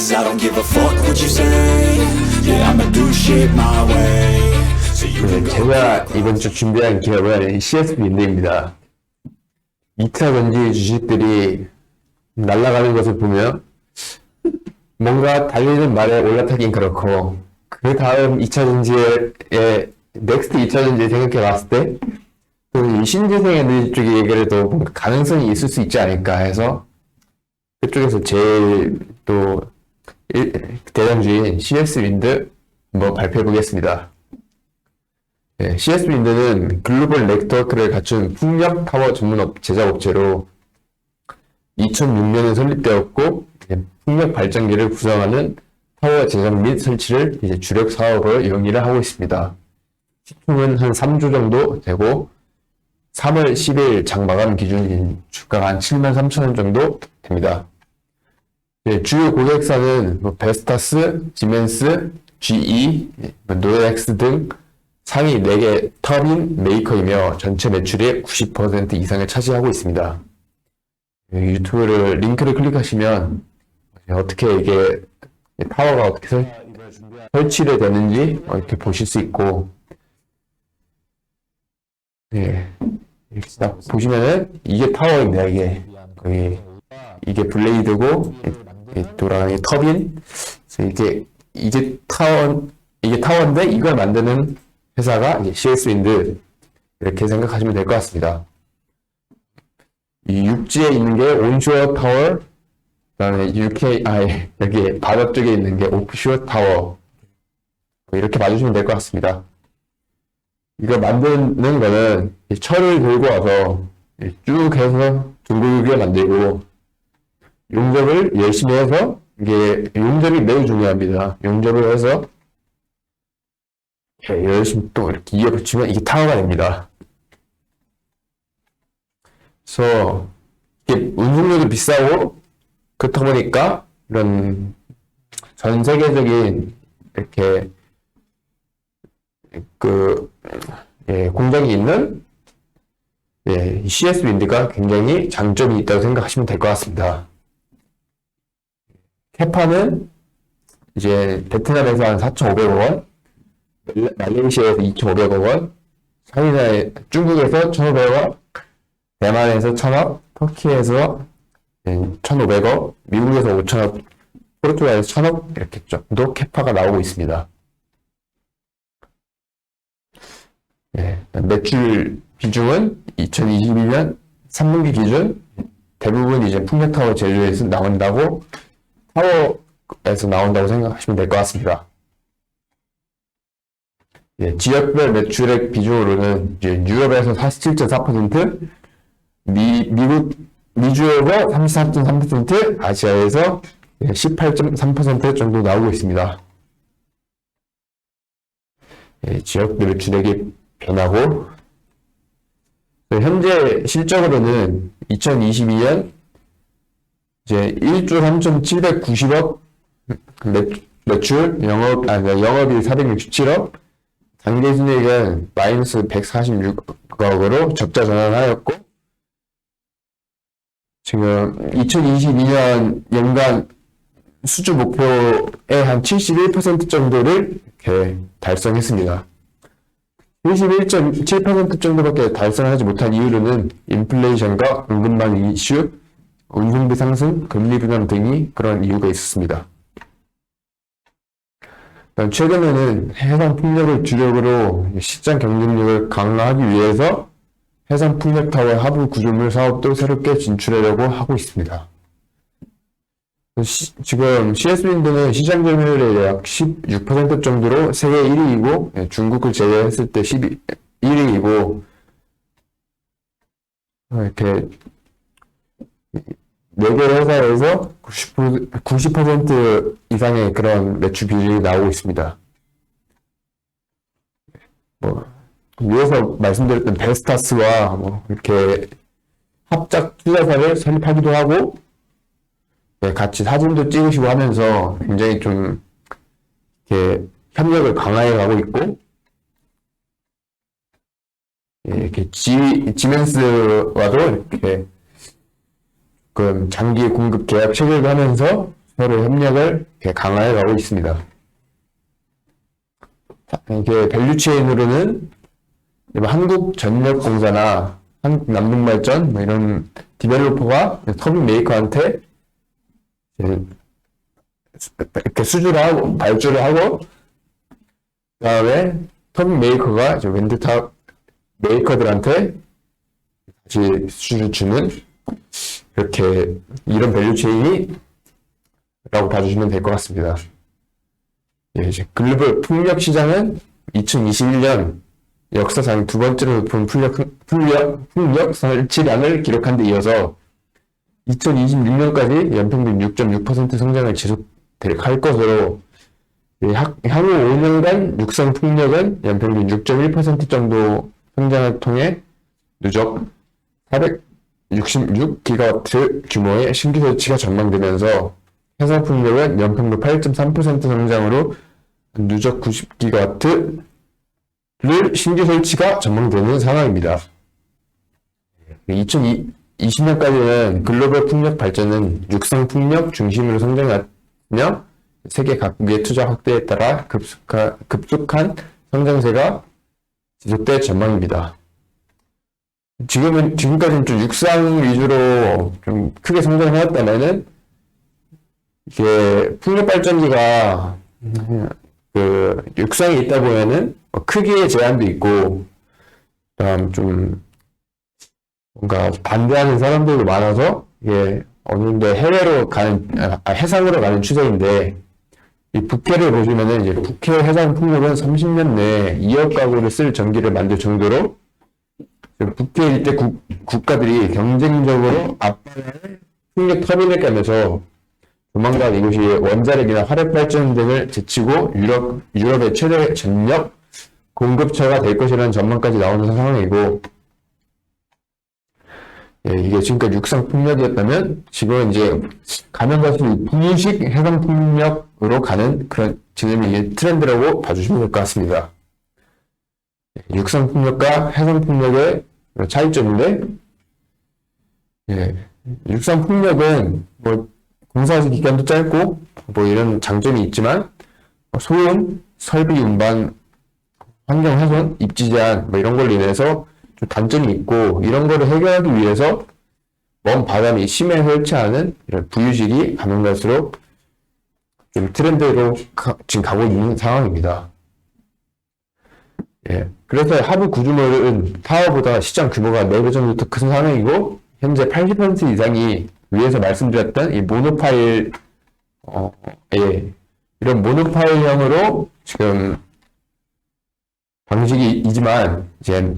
Cause I don't give a fuck what you say. Yeah, I'ma do shit my way. So you can go 제가 이번 주 준비한 기업은 CSB 인드입니다. 이차 전지 주식들이 날아가는 것을 보면 뭔가 달리는 말에 올라타긴 그렇고, 그 다음 2차 전지의 넥스트 2차 전지 생각해 봤을 때 또 이 신재생 에너지 쪽의 얘기를 도 뭔가 가능성이 있을 수 있지 않을까 해서 그쪽에서 제일 또 대장주인 CS 윈드 한번 발표해 보겠습니다. 네, CS 윈드는 글로벌 네트워크를 갖춘 풍력 타워 전문 제작업체로 2006년에 설립되었고, 풍력 발전기를 구성하는 타워 제작 및 설치를 이제 주력 사업으로 영위를 하고 있습니다. 시총은 한 3조 정도 되고, 3월 10일 장마감 기준 주가가 한 73,000원 정도 됩니다. 네, 주요 고객사는 베스타스, 지멘스, GE, 노엑스 등 상위 4개 터빈 메이커이며 전체 매출의 90% 이상을 차지하고 있습니다. 유튜브를 링크를 클릭하시면 어떻게 이게 타워가 어떻게 설치를 되는지 이렇게 보실 수 있고, 네, 이렇게 딱 보시면은 이게 타워입니다. 이게 블레이드고 돌아가는 게 터빈. 그래서 이게 타워인데 이걸 만드는 회사가 이제 CS 윈드, 이렇게 생각하시면 될 것 같습니다. 이 육지에 있는 게 온쇼어 타워, 그다음에 여기 바다 쪽에 있는 게 오프쇼어 타워, 이렇게 봐주시면 될 것 같습니다. 이거 만드는 거는 철을 들고 와서 쭉 해서 둥글게 만들고, 용접을 열심히 해서, 이게 용접이 매우 중요합니다. 용접을 해서 열심히 또 이렇게 이어붙이면 이게 타워가 됩니다. 그래서 이게 운송료도 비싸고, 그렇다 보니까 이런 전 세계적인 이렇게 공장이 있는 CS 윈드가 굉장히 장점이 있다고 생각하시면 될 것 같습니다. 캐파는 이제 베트남에서 한 4,500억 원, 말레이시아에서 2,500억 원, 중국에서 1,500억, 대만에서 1,000억, 터키에서 1,500억, 미국에서 5,000억, 포르투갈에서 1,000억, 이렇게 정도 캐파가 나오고 있습니다. 매출 비중은 2022년 3분기 기준 대부분 이제 풍력타워 제조에서 나온다고 생각하시면 될 것 같습니다. 지역별 매출액 비중으로는 이제 유럽에서 47.4%, 미주에서 34.3%, 아시아에서 18.3% 정도 나오고 있습니다. 지역별 매출액이 변하고, 현재 실적으로는 2022년 이제 1조 3,790억 매출, 영업이익 467억, 당기순이익은 마이너스 146억으로 적자 전환하였고, 지금 2022년 연간 수주 목표의 한 71% 정도를 이렇게 달성했습니다. 71.7% 정도밖에 달성하지 못한 이유로는 인플레이션과 공급망 이슈, 운송비 상승, 금리 부담 등이 그런 이유가 있었습니다. 최근에는 해상 풍력을 주력으로 시장 경쟁력을 강화하기 위해서 해상 풍력 타워 하부 구조물 사업도 새롭게 진출하려고 하고 있습니다. 지금 CS 윈드는 시장 점유율의 약 16% 정도로 세계 1위이고, 중국을 제외했을 때 1위이고, 이렇게 4개 회사에서 90% 이상의 그런 매출 비율이 나오고 있습니다. 위에서 말씀드렸던 베스타스와 이렇게 합작 투자사를 설립하기도 하고, 같이 사진도 찍으시고 하면서 굉장히 좀 이렇게 협력을 강화해 가고 있고, 이렇게 지멘스와도 이렇게 장기 공급 계약 체결을 하면서 서로 협력을 이렇게 강화해 가고 있습니다. 이게 밸류체인으로는 한국전력공사나 한국남동발전 뭐 이런 디벨로퍼가 터빈 메이커한테 이렇게 수주를 하고 발주를 하고 그다음에 터빈 메이커가 이제 윈드탑 메이커들한테 다시 수주를 주는 이렇게 이런 밸류체인이라고 봐주시면 될 것 같습니다. 예, 이제 글로벌 풍력 시장은 2021년 역사상 두 번째로 높은 풍력 설치량을 기록한 데 이어서 2026년까지 연평균 6.6% 성장을 지속할 것으로 향후 5년간 육상 풍력은 연평균 6.1% 정도 성장을 통해 누적 466기가와트 규모의 신규 설치가 전망되면서 해상 풍력은 연평균 8.3% 성장으로 누적 90기가와트를 신규 설치가 전망되는 상황입니다. 2020년까지는 글로벌 풍력 발전은 육상 풍력 중심으로 성장하며 세계 각국의 투자 확대에 따라 급속한 성장세가 지속될 전망입니다. 지금까지는 좀 육상 위주로 좀 크게 성장해왔다면은 이게 풍력 발전기가 육상에 있다 보면은 크기의 제한도 있고, 그다음 좀 뭔가 반대하는 사람들도 많아서 이게 어느 정도 해상으로 가는 추세인데, 이 북해를 보시면은 이제 북해 해상 풍력은 30년 내에 2억 가구를 쓸 전기를 만들 정도로 북해 일대 국가들이 경쟁적으로 앞발을 풍력 터빈을 까면서 조만간 이곳이 원자력이나 화력 발전 등을 제치고 유럽의 최대 전력 공급처가 될 것이라는 전망까지 나오는 상황이고, 예, 이게 지금까지 육상 풍력이었다면 지금은 이제 가면 갈수록 분유식 해상 풍력으로 가는 그런 지금 이게 트렌드라고 봐주시면 될 것 같습니다. 육상 풍력과 해상 풍력의 차이점인데, 예, 육상 풍력은 뭐 공사 기간도 짧고 뭐 이런 장점이 있지만 소음, 설비 운반, 환경 훼손, 입지 제한 뭐 이런 걸로 인해서 좀 단점이 있고, 이런 거를 해결하기 위해서 먼 바람이 심해 설치하는 이런 부유식이 가면 갈수록 좀 트렌드로 지금 가고 있는 상황입니다. 예, 그래서 하부 구조물은 타워보다 시장 규모가 4배 정도 더 큰 상황이고, 현재 80% 이상이 위에서 말씀드렸던 이 모노파일, 예, 이런 모노파일형으로 지금 방식이지만, 이제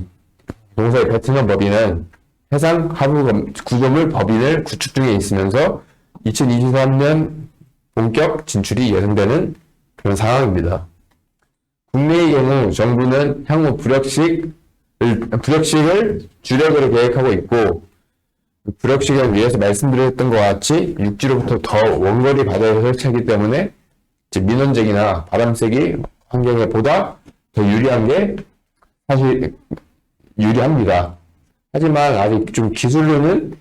동서의 베트남 법인은 해상 하부 구조물 법인을 구축 중에 있으면서 2023년 본격 진출이 예상되는 그런 상황입니다. 국내의 경우 정부는 향후 부력식을 주력으로 계획하고 있고, 부력식은 위에서 말씀드렸던 것 같이 육지로부터 더 원거리 바다에 설치하기 때문에 민원적이나 바람세기 환경에 보다 더 유리한 게 사실 유리합니다. 하지만 아직 좀 기술로는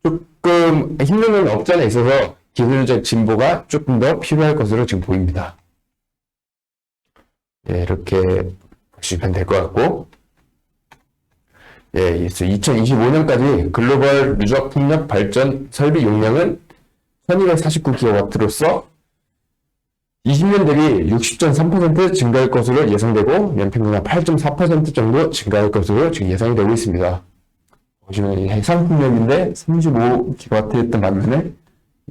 조금 힘든 건 없지 않아 있어서 기술적 진보가 조금 더 필요할 것으로 지금 보입니다. 네, 이렇게 보시면 될 것 같고, 예, 2025년까지 글로벌 누적 풍력 발전 설비 용량은 1249GW로서 20년 대비 60.3% 증가할 것으로 예상되고, 연평균 8.4% 정도 증가할 것으로 지금 예상이 되고 있습니다. 보시면 해상 풍력인데 35GW였던 반면에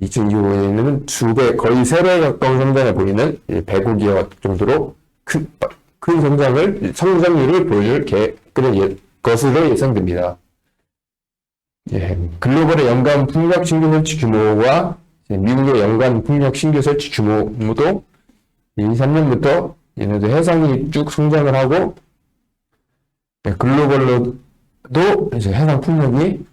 2025년에는 2배, 거의 3배 가까운 성장을 보이는 105GW 정도로 큰 성장률을 보여줄 것으로 예상됩니다. 예, 글로벌의 연간 풍력 신규 설치 규모와 미국의 연간 풍력 신규 설치 규모도 2-3년부터 얘네도 해상이 쭉 성장을 하고, 예, 글로벌로도 이제 해상 풍력이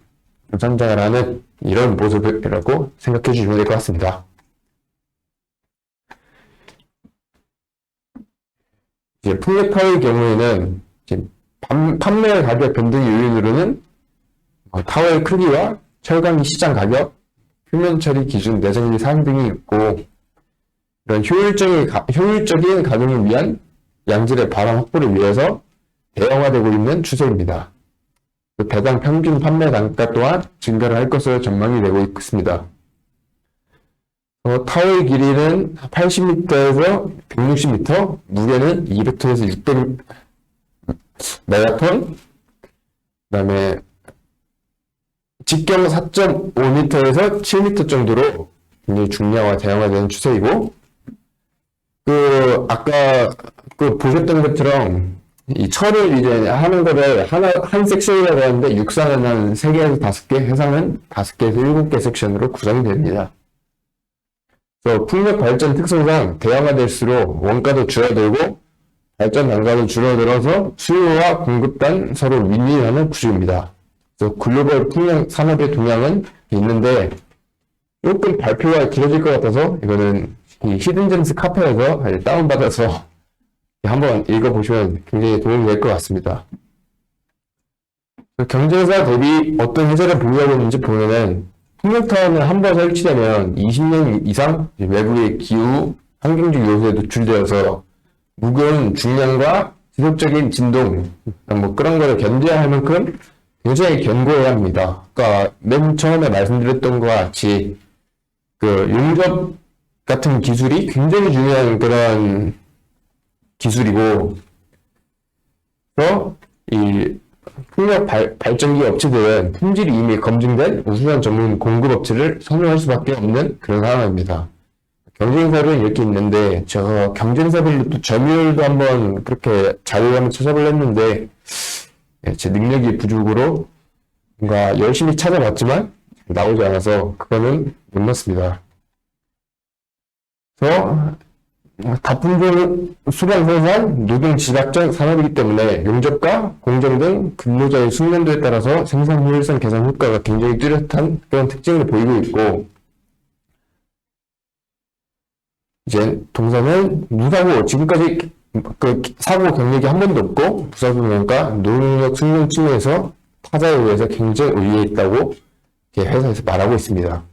성장을 하는 이런 모습이라고 생각해 주시면 될 것 같습니다. 이제 풍력 타워의 경우에는 이제 판매 가격 변동 요인으로는 타워의 크기와 철강 시장 가격, 표면 처리 기준, 내정비 사항 등이 있고, 이런 효율적인 가동을 위한 양질의 발암 확보를 위해서 대형화되고 있는 추세입니다. 배당 평균 판매 단가 또한 증가를 할 것으로 전망이 되고 있습니다. 타워의 길이는 80m에서 160m, 무게는 200톤에서 600메가톤, 그 다음에 직경 4.5m에서 7m 정도로 굉장히 중량화, 대형화되는 추세이고, 아까 보셨던 것처럼 이 철을 이제 하는 거를 한 섹션이라고 하는데, 육상은 한 3개에서 5개, 해상은 5개에서 7개 섹션으로 구성이 됩니다. 그래서 풍력 발전 특성상 대형화될수록 원가도 줄어들고 발전 단가도 줄어들어서 수요와 공급 간 서로 윈윈하는 구조입니다. 그래서 글로벌 풍력 산업의 동향은 있는데 조금 발표가 길어질 것 같아서 이거는 이 히든잼스 카페에서 다운받아서 한번 읽어보시면 굉장히 도움이 될 것 같습니다. 경쟁사 대비 어떤 회사를 보유하고 있는지 보면은 풍력타워는 한 번 설치되면 20년 이상 외부의 기후, 환경적 요소에 노출되어서 무거운 중량과 지속적인 진동, 그런 거를 견뎌야 할 만큼 굉장히 견고해야 합니다. 아까 맨 처음에 말씀드렸던 것과 같이 용접 같은 기술이 굉장히 중요한 그런 기술이고, 이 풍력 발전기 업체들은 품질이 이미 검증된 우수한 전문 공급 업체를 선호할 수밖에 없는 그런 상황입니다. 경쟁사는 이렇게 있는데, 제가 경쟁사별로 또 점유율도 한번 그렇게 자료를 한번 찾아보려 했는데, 제 능력이 부족으로 뭔가 열심히 찾아봤지만 나오지 않아서 그거는 못 넣습니다. 그래서 다품종 수량 생산, 노동 지각적 산업이기 때문에 용접과 공정 등 근로자의 숙련도에 따라서 생산 효율성 개선 효과가 굉장히 뚜렷한 그런 특징을 보이고 있고, 이제 동사는 무사고, 지금까지 사고 경력이 한 번도 없고 무사고 경험과 노동력 숙련 측면에서 타자에 의해서 경쟁 우위에 있다고 회사에서 말하고 있습니다.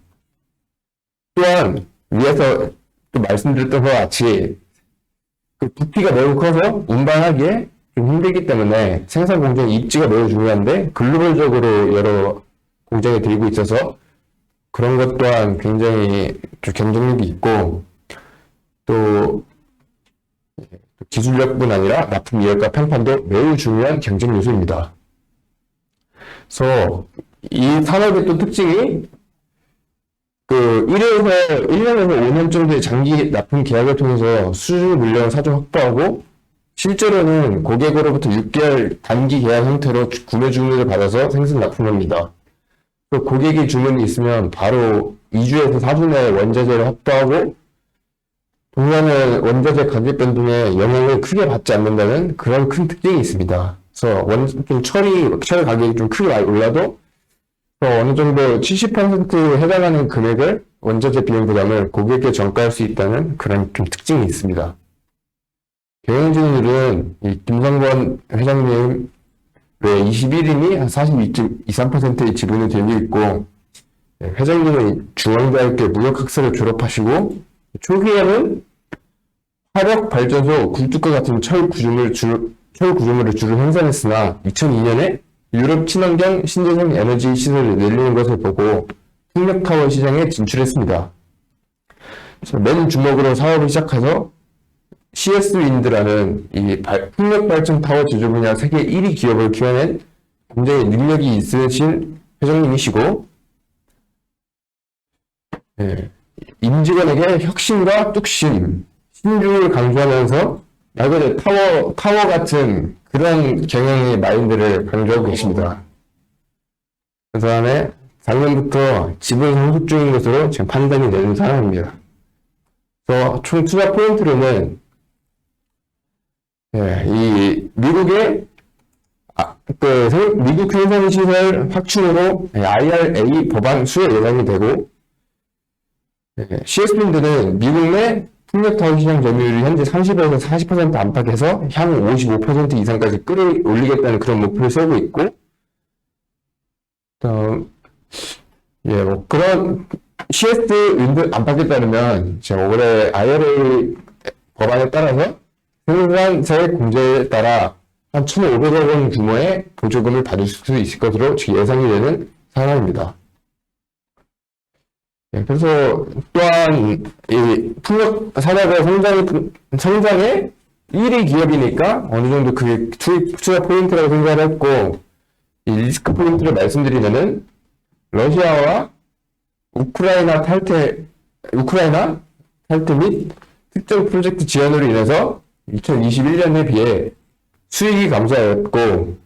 또한 위에서 또 말씀드렸던 것과 같이 부피가 매우 커서 운반하기에 좀 힘들기 때문에 생산 공정 입지가 매우 중요한데, 글로벌적으로 여러 공장에 들고 있어서 그런 것 또한 굉장히 좀 경쟁력이 있고, 또 기술력뿐 아니라 납품 이력과 평판도 매우 중요한 경쟁 요소입니다. 그래서 이 산업의 또 특징이 1년에서 5년 정도의 장기 납품 계약을 통해서 수주 물량 사전 확보하고, 실제로는 고객으로부터 6개월 단기 계약 형태로 구매 주문을 받아서 생산 납품합니다. 또 고객이 주문이 있으면 바로 2주에서 4주 내에 원자재를 확보하고, 동사는 원자재 가격 변동에 영향을 크게 받지 않는다는 그런 큰 특징이 있습니다. 그래서 철 가격이 좀 크게 올라도 어느 정도 70% 해당하는 금액을 원자재 비용 부담을 고객에게 전가할 수 있다는 그런 좀 특징이 있습니다. 경영진들은 이 김성권 회장님 외 21인이 한 42.23%의 지분을 들고 있고, 회장님은 중앙대학교 무역학사를 졸업하시고 초기에는 화력 발전소 굴뚝과 같은 철 구조물을 주로 생산했으나 2002년에 유럽 친환경 신재생 에너지 시설을 늘리는 것을 보고 풍력타워 시장에 진출했습니다. 맨 주먹으로 사업을 시작해서 CS 윈드라는 이 풍력 발전 타워 제조 분야 세계 1위 기업을 키워낸 굉장히 능력이 있으신 회장님이시고, 임직원에게 혁신과 뚝심, 신중을 강조하면서 말 그대로 타워 같은 그런 경영의 마인드를 강조하고 계십니다. 그 다음에 작년부터 지분 상속 중인 것으로 지금 판단이 되는 상황입니다. 그래서 총 투자 포인트로는 이 미국의 미국 생산시설 확충으로 IRA 법안 수혜 예상이 되고, CS핀들은 미국 내 풍력타워 시장 점유율이 현재 30에서 40% 안팎에서 향후 55% 이상까지 끌어올리겠다는 그런 목표를 세우고 있고, 그런 CS 윈드 안팎에 따르면 지금 올해 IRA 법안에 따라서 생산세 공제에 따라 한 1,500억 원 규모의 보조금을 받을 수 있을 것으로 지금 예상이 되는 상황입니다. 네, 그래서 또한 이 풍력 산업의 성장에 1위 기업이니까 어느 정도 그게 투자 포인트라고 생각을 했고, 이 리스크 포인트를 말씀드리면은 러시아와 우크라이나 탈퇴 및 특정 프로젝트 지연으로 인해서 2021년에 비해 수익이 감소하였고,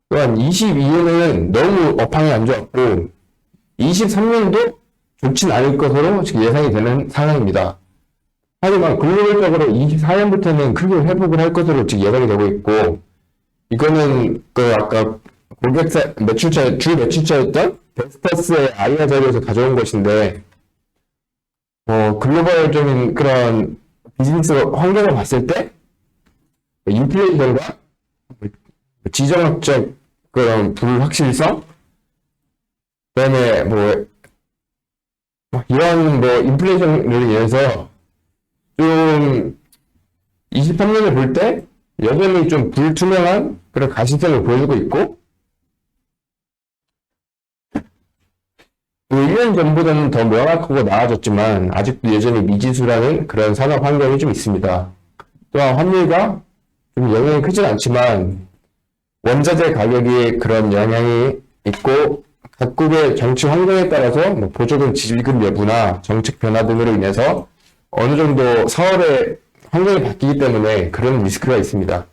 또한 22년은 너무 업황이 안 좋았고 23년도 좋진 않을 것으로 지금 예상이 되는 상황입니다. 하지만 글로벌적으로 24년부터는 크게 회복을 할 것으로 지금 예상이 되고 있고, 이거는 그 아까 고객사 주 매출처였던 베스터스의 아이아 자료에서 가져온 것인데, 글로벌적인 그런 비즈니스 환경을 봤을 때 인플레이션과 지정학적 그런 불확실성, 그다음에 이런 인플레이션을 인해서 좀 23년을 볼 때 여전히 좀 불투명한 그런 가시성을 보여주고 있고, 1년 전보다는 더 명확하고 나아졌지만 아직도 여전히 미지수라는 그런 산업 환경이 좀 있습니다. 또한 환율과 좀 영향이 크진 않지만 원자재 가격이 그런 영향이 있고, 각국의 정치 환경에 따라서 보조금 지급 여부나 정책 변화 등으로 인해서 어느 정도 사업의 환경이 바뀌기 때문에 그런 리스크가 있습니다.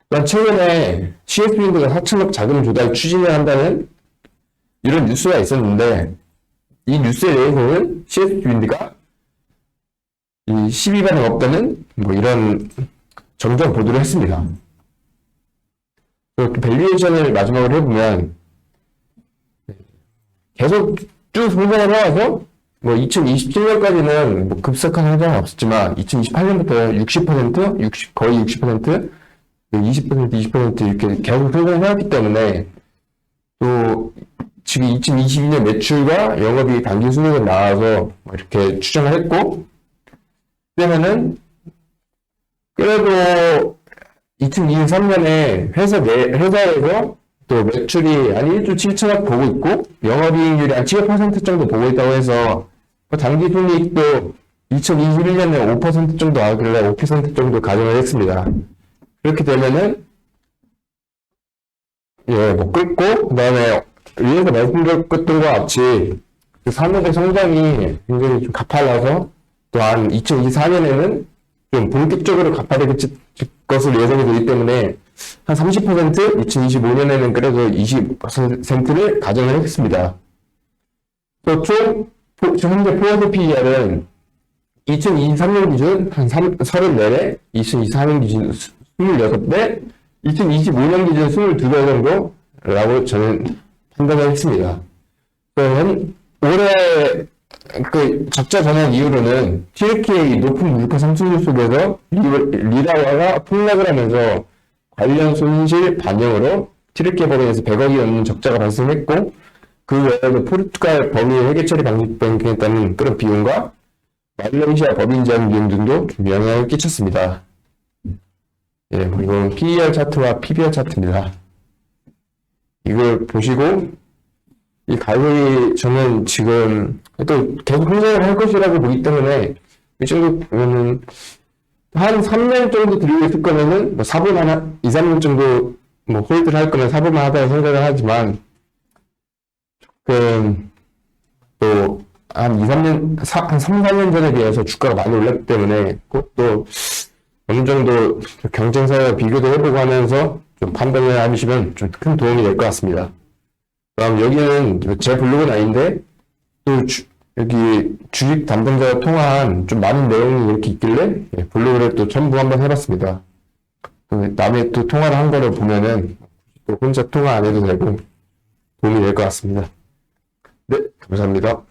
또한 최근에 CS윈드가 4천억 자금 조달 추진을 한다는 이런 뉴스가 있었는데, 이 뉴스에 대해서는 CS윈드가 이 시비 반응 없다는 이런 정정 보도를 했습니다. 밸류에이션을 마지막으로 해보면 계속 쭉 성장을 해와서 2027년까지는 급속한 성장은 없었지만 2028년부터 60%, 거의 60%, 20% 이렇게 계속 성장을 해왔기 때문에, 또 지금 2022년 매출과 영업이익 당기 순이익은 나와서 이렇게 추정을 했고, 그러면은 그래도 2023년에 회사에서 또 매출이 한 1조 7천억 보고 있고 영업이익률이 한 7% 정도 보고 있다고 해서 당기 순이익도 2021년에 5% 정도 하길래 5% 정도 가정을 했습니다. 그렇게 되면은 끌고, 그 다음에 위에서 말씀드렸던 것과 같이 그 산업의 성장이 굉장히 좀 가팔라서 또한 2024년에는 좀 본격적으로 가파르게 것으로 예상이 되기 때문에 한 30%, 2025년에는 그래도 20%를 가정을 했습니다. 또 현재 포워드 PER은 2023년 기준 한 34배, 2024년 기준 26배, 2025년 기준 22배 정도라고 저는 판단을 했습니다. 올해 그 적자 전환 이후로는 튀르키예의 높은 물가 상승률 속에서 리라화가 폭락을 하면서 관련 손실 반영으로 튀르키예 법인에서 100억이 넘는 적자가 발생했고, 그 외에도 포르투갈 범위 회계 처리 방식 변경에 따른 그런 비용과 말레이시아 법인 제한 비용 등도 좀 영향을 끼쳤습니다. 이건 PER 차트와 PBR 차트입니다. 이걸 보시고 이 가격이 저는 지금 또 계속 성장을 할 것이라고 보기 때문에 이 정도 보면은 한 3년 정도 들고 있을 거면은 4분만 2, 3년 정도 홀드를 할 거면 4분만 하다고 생각을 하지만, 조금 또 한 3, 4년 전에 비해서 주가가 많이 올랐기 때문에 그것도 어느 정도 경쟁사와 비교도 해보고 하면서 좀 판단을 하시면 좀 큰 도움이 될 것 같습니다. 그럼 여기는 제 블로그는 아닌데 또 여기 주식 담당자가 통화한 좀 많은 내용이 이렇게 있길래 블로그를 또 첨부 한번 해봤습니다. 남의 또 통화를 한 거를 보면은 또 혼자 통화 안 해도 되고 도움이 될 것 같습니다. 네, 감사합니다.